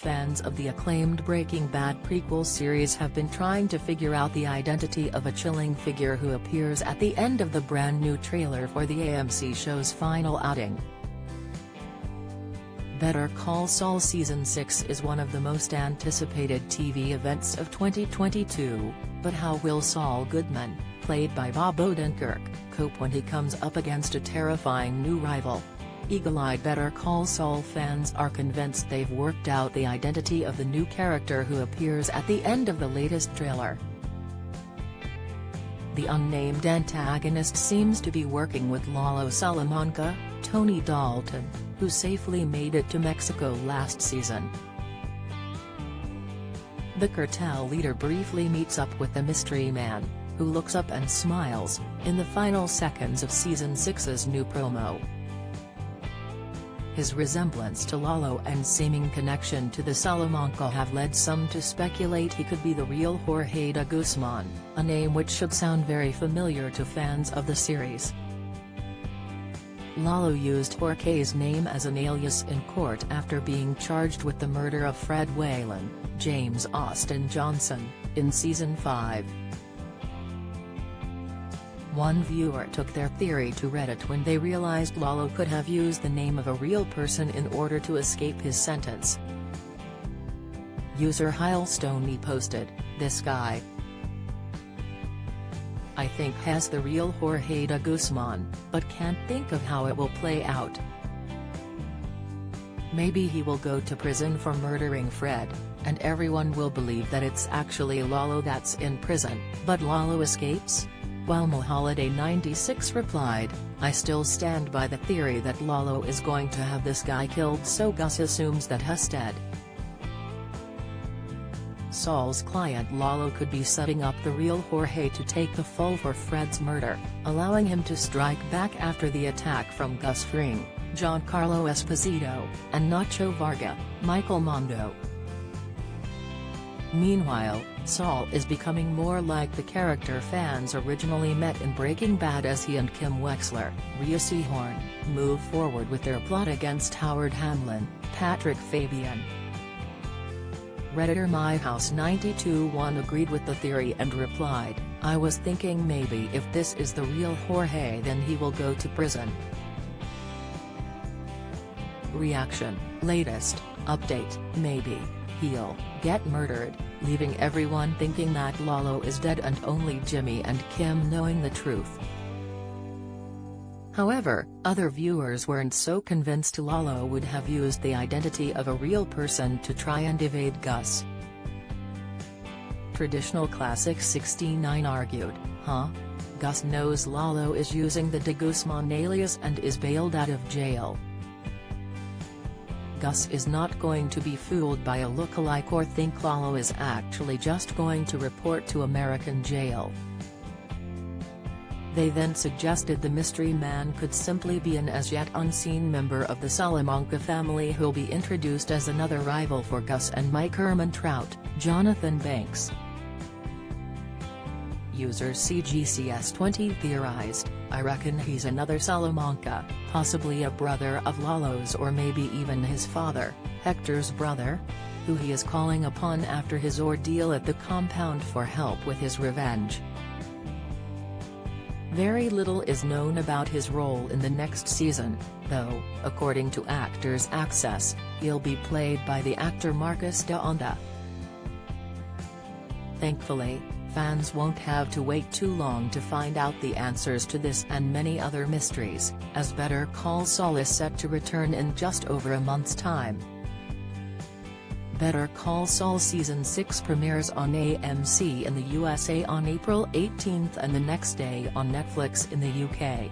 fans of the acclaimed Breaking Bad prequel series have been trying to figure out the identity of a chilling figure who appears at the end of the brand new trailer for the AMC show's final outing. Better Call Saul Season 6 is one of the most anticipated TV events of 2022, but how will Saul Goodman, played by Bob Odenkirk, cope when he comes up against a terrifying new rival? Eagle-eyed Better Call Saul fans are convinced they've worked out the identity of the new character who appears at the end of the latest trailer. The unnamed antagonist seems to be working with Lalo Salamanca, Tony Dalton, who safely made it to Mexico last season. The cartel leader briefly meets up with the mystery man, who looks up and smiles, in the final seconds of Season 6's new promo. His resemblance to Lalo and seeming connection to the Salamanca have led some to speculate he could be the real Jorge de Guzman, a name which should sound very familiar to fans of the series. Lalo used Jorge's name as an alias in court after being charged with the murder of Fred Whalen, James Austin Johnson, in Season 5. One viewer took their theory to Reddit when they realized Lalo could have used the name of a real person in order to escape his sentence. User Hilestoney posted, "This guy, I think, has the real Jorge de Guzman, but can't think of how it will play out. Maybe he will go to prison for murdering Fred, and everyone will believe that it's actually Lalo that's in prison, but Lalo escapes?" While Moholiday96 replied, "I still stand by the theory that Lalo is going to have this guy killed, so Gus assumes that Husted, Saul's client Lalo, could be setting up the real Jorge to take the fall for Fred's murder, allowing him to strike back after the attack from Gus Fring, Giancarlo Esposito, and Nacho Varga, Michael Mondo." Meanwhile, Saul is becoming more like the character fans originally met in Breaking Bad as he and Kim Wexler, Rhea Seehorn, move forward with their plot against Howard Hamlin, Patrick Fabian. Redditor MyHouse921 agreed with the theory and replied, "I was thinking maybe if this is the real Jorge then he will go to prison." Reaction: latest update: maybe he'll get murdered, leaving everyone thinking that Lalo is dead and only Jimmy and Kim knowing the truth. However, other viewers weren't so convinced Lalo would have used the identity of a real person to try and evade Gus. Traditional Classic 69 argued, Gus knows Lalo is using the de Guzman alias and is bailed out of jail. Gus is not going to be fooled by a lookalike or think Lalo is actually just going to report to American jail. They then suggested the mystery man could simply be an as yet unseen member of the Salamanca family who'll be introduced as another rival for Gus and Mike Ehrmantraut, Jonathan Banks. User CGCS20 theorized, "I reckon he's another Salamanca, possibly a brother of Lalo's or maybe even his father, Hector's brother, who he is calling upon after his ordeal at the compound for help with his revenge." Very little is known about his role in the next season, though, according to Actors Access, he'll be played by the actor Marcus de Onda. Thankfully, fans won't have to wait too long to find out the answers to this and many other mysteries, as Better Call Saul is set to return in just over a month's time. Better Call Saul Season 6 premieres on AMC in the USA on April 18 and the next day on Netflix in the UK.